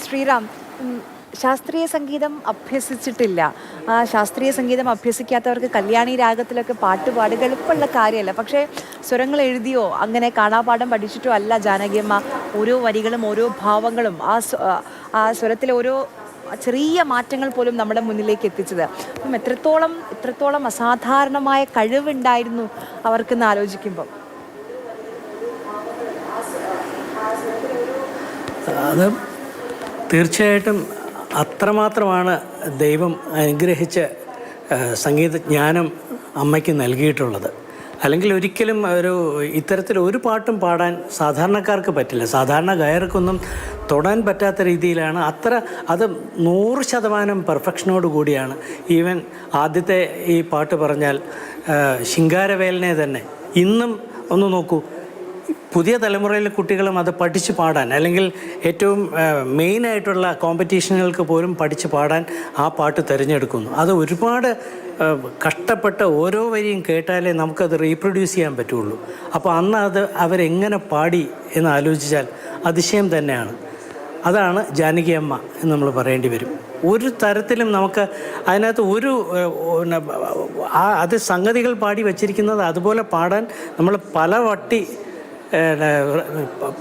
ശ്രീറാം, ശാസ്ത്രീയ സംഗീതം അഭ്യസിച്ചിട്ടില്ല. ആ ശാസ്ത്രീയ സംഗീതം അഭ്യസിക്കാത്തവർക്ക് കല്യാണി രാഗത്തിലൊക്കെ പാട്ട് പാടുക എളുപ്പമുള്ള കാര്യമല്ല. പക്ഷേ സ്വരങ്ങൾ എഴുതിയോ അങ്ങനെ കാണാപാഠം പഠിച്ചിട്ടോ അല്ല ജാനകിയമ്മ ഓരോ വരികളും ഓരോ ഭാവങ്ങളും ആ സ്വരത്തിലെ ഓരോ ചെറിയ മാറ്റങ്ങൾ പോലും നമ്മുടെ മുന്നിലേക്ക് എത്തിച്ചത്. അപ്പം എത്രത്തോളം അസാധാരണമായ കഴിവുണ്ടായിരുന്നു അവർക്കെന്ന് ആലോചിക്കുമ്പോൾ. അത് തീർച്ചയായിട്ടും അത്രമാത്രമാണ് ദൈവം അനുഗ്രഹിച്ച സംഗീതജ്ഞാനം അമ്മയ്ക്ക് നൽകിയിട്ടുള്ളത്. അല്ലെങ്കിൽ ഒരിക്കലും ഇത്തരത്തിൽ ഒരു പാട്ടും പാടാൻ സാധാരണക്കാർക്ക് പറ്റില്ല. സാധാരണ ഗായകർക്കൊന്നും തൊടാൻ പറ്റാത്ത രീതിയിലാണ് അത് 100% പെർഫെക്ഷനോട് കൂടിയാണ്. ഈവൻ ആദ്യത്തെ ഈ പാട്ട് പറഞ്ഞാൽ ശിങ്കാരവേലനെ തന്നെ ഇന്നും ഒന്ന് നോക്കൂ, പുതിയ തലമുറയിലെ കുട്ടികളും അത് പഠിച്ച് പാടാൻ, അല്ലെങ്കിൽ ഏറ്റവും മെയിനായിട്ടുള്ള കോമ്പറ്റീഷനുകൾക്ക് പോലും പഠിച്ച് പാടാൻ ആ പാട്ട് തിരഞ്ഞെടുക്കുന്നു. അത് ഒരുപാട് കഷ്ടപ്പെട്ട് ഓരോ വരിയും കേട്ടാലേ നമുക്കത് റീപ്രൊഡ്യൂസ് ചെയ്യാൻ പറ്റുള്ളൂ. അപ്പോൾ അന്ന് അവരെങ്ങനെ പാടി എന്ന് ആലോചിച്ചാൽ അതിശയം തന്നെയാണ്. അതാണ് ജാനകിയമ്മ എന്ന് നമ്മൾ പറയേണ്ടി വരും. ഒരു തരത്തിലും നമുക്ക് അതിനകത്ത് അത് സംഗതികൾ പാടി വച്ചിരിക്കുന്നത് അതുപോലെ പാടാൻ നമ്മൾ പല വട്ടി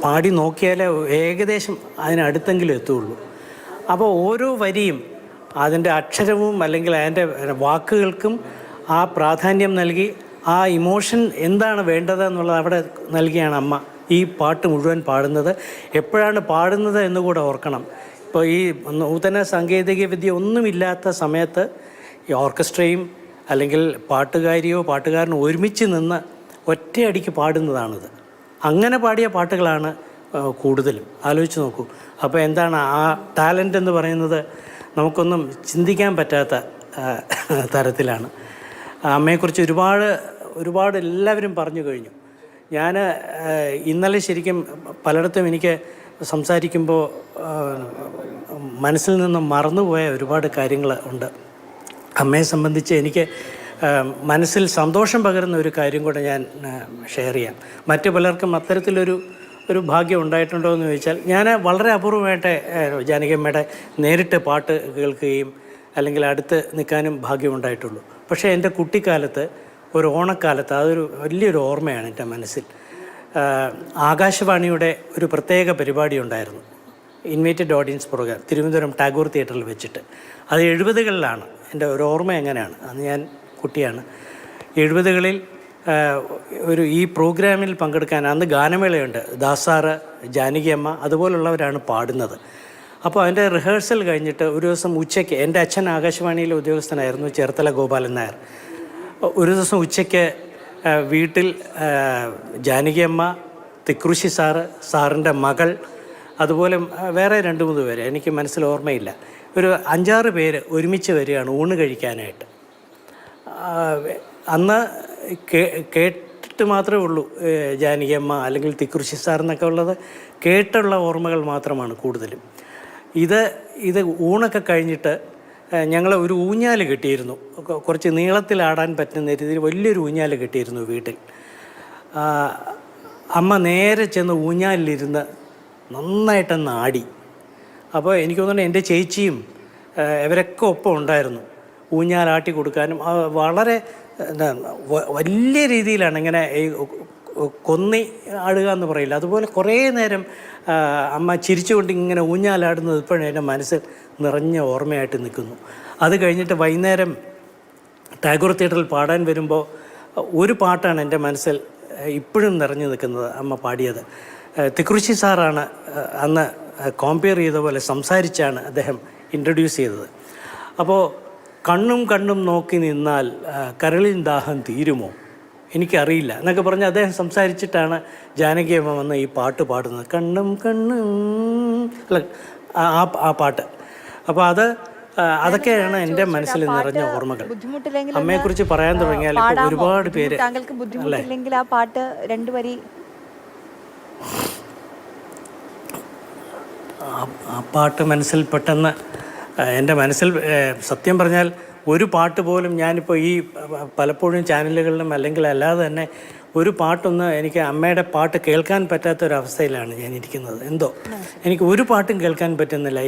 പാടി നോക്കിയാലേ ഏകദേശം അതിനടുത്തെങ്കിലും എത്തുകയുള്ളൂ. അപ്പോൾ ഓരോ വരിയും അതിൻ്റെ അക്ഷരവും അല്ലെങ്കിൽ അതിൻ്റെ വാക്കുകൾക്കും ആ പ്രാധാന്യം നൽകി ആ ഇമോഷൻ എന്താണ് വേണ്ടതെന്നുള്ളത് അവിടെ നൽകിയാണ് അമ്മ ഈ പാട്ട് മുഴുവൻ പാടുന്നത്. എപ്പോഴാണ് പാടുന്നത് എന്നുകൂടെ ഓർക്കണം. ഇപ്പോൾ ഈ നൂതന സാങ്കേതിക വിദ്യ ഒന്നുമില്ലാത്ത സമയത്ത് ഈ ഓർക്കസ്ട്രയും അല്ലെങ്കിൽ പാട്ടുകാരനും ഒരുമിച്ച് നിന്ന് ഒറ്റയടിക്ക് പാടുന്നതാണിത്. അങ്ങനെ പാടിയ പാട്ടുകളാണ് കൂടുതലും. ആലോചിച്ച് നോക്കൂ. അപ്പോൾ എന്താണ് ആ ടാലൻ്റ് എന്ന് പറയുന്നത് നമുക്കൊന്നും ചിന്തിക്കാൻ പറ്റാത്ത തരത്തിലാണ്. അമ്മയെക്കുറിച്ച് ഒരുപാട് എല്ലാവരും പറഞ്ഞു കഴിഞ്ഞു. ഞാൻ ഇന്നലെ ശരിക്കും പലയിടത്തും എനിക്ക് സംസാരിക്കുമ്പോൾ മനസ്സിൽ നിന്നും മറന്നുപോയ ഒരുപാട് കാര്യങ്ങൾ ഉണ്ട്. അമ്മയെ സംബന്ധിച്ച് എനിക്ക് മനസ്സിൽ സന്തോഷം പകരുന്ന ഒരു കാര്യം കൂടെ ഞാൻ ഷെയർ ചെയ്യാം. മറ്റു പലർക്കും അത്തരത്തിലൊരു ഭാഗ്യം ഉണ്ടായിട്ടുണ്ടോ എന്ന് ചോദിച്ചാൽ, ഞാൻ വളരെ അപൂർവമായിട്ട് ജാനകിയമ്മയുടെ നേരിട്ട് പാട്ട് കേൾക്കുകയും അല്ലെങ്കിൽ അടുത്ത് നിൽക്കാനും ഭാഗ്യമുണ്ടായിട്ടുള്ളൂ. പക്ഷേ എൻ്റെ കുട്ടിക്കാലത്ത് ഒരു ഓണക്കാലത്ത് അതൊരു വലിയൊരു ഓർമ്മയാണ് എൻ്റെ മനസ്സിൽ. ആകാശവാണിയുടെ ഒരു പ്രത്യേക പരിപാടി ഉണ്ടായിരുന്നു, invited audience program, Thiruvananthapuram Tagore തിയേറ്ററിൽ വെച്ചിട്ട്. അത് 70കളിലാണ്. എൻ്റെ ഒരു ഓർമ്മ എങ്ങനെയാണ്, അന്ന് ഞാൻ കുട്ടിയാണ്. 70കളിൽ ഈ പ്രോഗ്രാമിൽ പങ്കെടുക്കാൻ അന്ന് ഗാനമേളയുണ്ട്. ദാസാറ്, ജാനകിയമ്മ അതുപോലുള്ളവരാണ് പാടുന്നത്. അപ്പോൾ അതിൻ്റെ റിഹേഴ്സൽ കഴിഞ്ഞിട്ട് ഒരു ദിവസം ഉച്ചയ്ക്ക്, എൻ്റെ അച്ഛൻ ആകാശവാണിയിലെ ഉദ്യോഗസ്ഥനായിരുന്നു, ചേർത്തല ഗോപാലൻ നായർ. ഒരു ദിവസം ഉച്ചയ്ക്ക് വീട്ടിൽ ജാനകിയമ്മ, തിക്കൃഷി സാറിൻ്റെ മകൾ, അതുപോലെ വേറെ 2-3 പേര്, എനിക്ക് മനസ്സിൽ ഓർമ്മയില്ല, ഒരു 5-6 പേര് ഒരുമിച്ച് വരികയാണ് ഊണ് കഴിക്കാനായിട്ട്. അന്ന് കേട്ടിട്ട് മാത്രമേ ഉള്ളൂ ജാനകിയമ്മ അല്ലെങ്കിൽ തിക്കൃഷി സാർ എന്നൊക്കെ ഉള്ളത്, കേട്ടുള്ള ഓർമ്മകൾ മാത്രമാണ് കൂടുതലും. ഇത് ഊണൊക്കെ കഴിഞ്ഞിട്ട് ഞങ്ങൾ ഒരു ഊഞ്ഞാൽ കെട്ടിയിരുന്നു, കുറച്ച് നീളത്തിലാടാൻ പറ്റുന്ന രീതിയിൽ വലിയൊരു ഊഞ്ഞാൽ കെട്ടിയിരുന്നു വീട്ടിൽ. അമ്മ നേരെ ചെന്ന് ഊഞ്ഞാലിലിരുന്ന് നന്നായിട്ടൊന്ന് ആടി. അപ്പോൾ എനിക്ക് തോന്നുന്നു എൻ്റെ ചേച്ചിയും ഇവരൊക്കെ ഒപ്പം ഉണ്ടായിരുന്നു ഊഞ്ഞാലാട്ടി കൊടുക്കാനും. വളരെ വലിയ രീതിയിലാണ് ഇങ്ങനെ കൊന്നി ആടുക എന്ന് പറയില്ല, അതുപോലെ കുറേ നേരം അമ്മ ചിരിച്ചുകൊണ്ട് ഇങ്ങനെ ഊഞ്ഞാലാടുന്നത് ഇപ്പോഴും എൻ്റെ മനസ്സിൽ നിറഞ്ഞ ഓർമ്മയായിട്ട് നിൽക്കുന്നു. അത് കഴിഞ്ഞിട്ട് വൈകുന്നേരം ടാഗോർ തിയേറ്ററിൽ പാടാൻ വരുമ്പോൾ ഒരു പാട്ടാണ് എൻ്റെ മനസ്സിൽ ഇപ്പോഴും നിറഞ്ഞു നിൽക്കുന്നത്, അമ്മ പാടിയത്. തിക്കൃഷി സാറാണ് അന്ന് കോമ്പയർ ചെയ്ത പോലെ സംസാരിച്ചാണ് അദ്ദേഹം ഇൻട്രൊഡ്യൂസ് ചെയ്തത്. അപ്പോൾ കണ്ണും നോക്കി നിന്നാൽ കരളിൻ ദാഹം തീരുമോ, എനിക്കറിയില്ല എന്നൊക്കെ പറഞ്ഞ് അദ്ദേഹം സംസാരിച്ചിട്ടാണ് ജാനകിയമ്മ വന്ന് ഈ പാട്ട് പാടുന്നത്. കണ്ണും അല്ല ആ പാട്ട്. അപ്പോൾ അതൊക്കെയാണ് എൻ്റെ മനസ്സിൽ നിറഞ്ഞ ഓർമ്മകൾ. അമ്മയെക്കുറിച്ച് പറയാൻ തുടങ്ങിയാൽ ഇപ്പോൾ ഒരുപാട് പേര് ബുദ്ധിമുട്ടില്ലെങ്കിൽ ആ പാട്ട് 2 വരി. ആ പാട്ട് മനസ്സിൽ പെട്ടെന്ന് എൻ്റെ മനസ്സിൽ സത്യം പറഞ്ഞാൽ ഒരു പാട്ട് പോലും ഞാനിപ്പോൾ ഈ പലപ്പോഴും ചാനലുകളിലും അല്ലെങ്കിൽ അല്ലാതെ തന്നെ ഒരു പാട്ടൊന്ന് എനിക്ക് അമ്മയുടെ പാട്ട് കേൾക്കാൻ പറ്റാത്തൊരവസ്ഥയിലാണ് ഞാൻ ഇരിക്കുന്നത്. എന്തോ എനിക്ക് ഒരു പാട്ടും കേൾക്കാൻ പറ്റുന്നില്ല.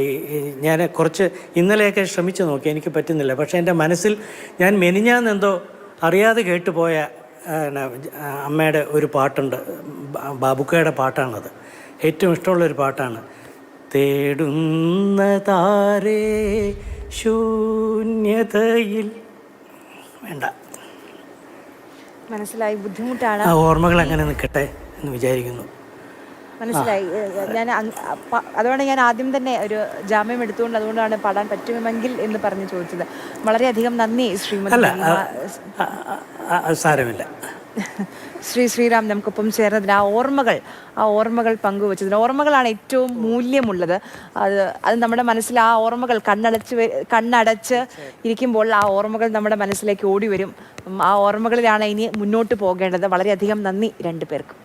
ഞാൻ കുറച്ച് ഇന്നലെയൊക്കെ ശ്രമിച്ചു നോക്കി, എനിക്ക് പറ്റുന്നില്ല. പക്ഷേ എൻ്റെ മനസ്സിൽ ഞാൻ മെനിഞ്ഞാന്നെന്തോ അറിയാതെ കേട്ടുപോയ അമ്മയുടെ ഒരു പാട്ടുണ്ട്, ബാബുക്കയുടെ പാട്ടാണത്. ഏറ്റവും ഇഷ്ടമുള്ളൊരു പാട്ടാണ്. തേടുന്ന താരേ ശൂന്യതയിൽ. വേണ്ട, മനസ്സിലായി, ബുദ്ധിമുട്ടാണ്. ആ ഓർമ്മകൾ അങ്ങനെ നിൽക്കട്ടെ എന്ന് വിചാരിക്കുന്നു. മനസ്സിലായി. ഞാൻ അതുകൊണ്ട് ഞാൻ ആദ്യം തന്നെ ഒരു ജാമ്യം എടുത്തുകൊണ്ട് അതുകൊണ്ടാണ് പാടാൻ പറ്റുമെങ്കിൽ എന്ന് പറഞ്ഞ് ചോദിച്ചത്. വളരെയധികം നന്ദി ശ്രീമതി. അല്ല, സാരമില്ല. ശ്രീറാം നമുക്കൊപ്പം ചേർന്നതിന്, ആ ഓർമ്മകൾ പങ്കുവച്ചതിന്. ഓർമ്മകളാണ് ഏറ്റവും മൂല്യമുള്ളത്. അത് നമ്മുടെ മനസ്സിൽ ആ ഓർമ്മകൾ കണ്ണടച്ച് ഇരിക്കുമ്പോൾ ആ ഓർമ്മകൾ നമ്മുടെ മനസ്സിലേക്ക് ഓടി വരും. ആ ഓർമ്മകളിലാണ് ഇനി മുന്നോട്ട് പോകേണ്ടത്. വളരെയധികം നന്ദി രണ്ടു പേർക്കും.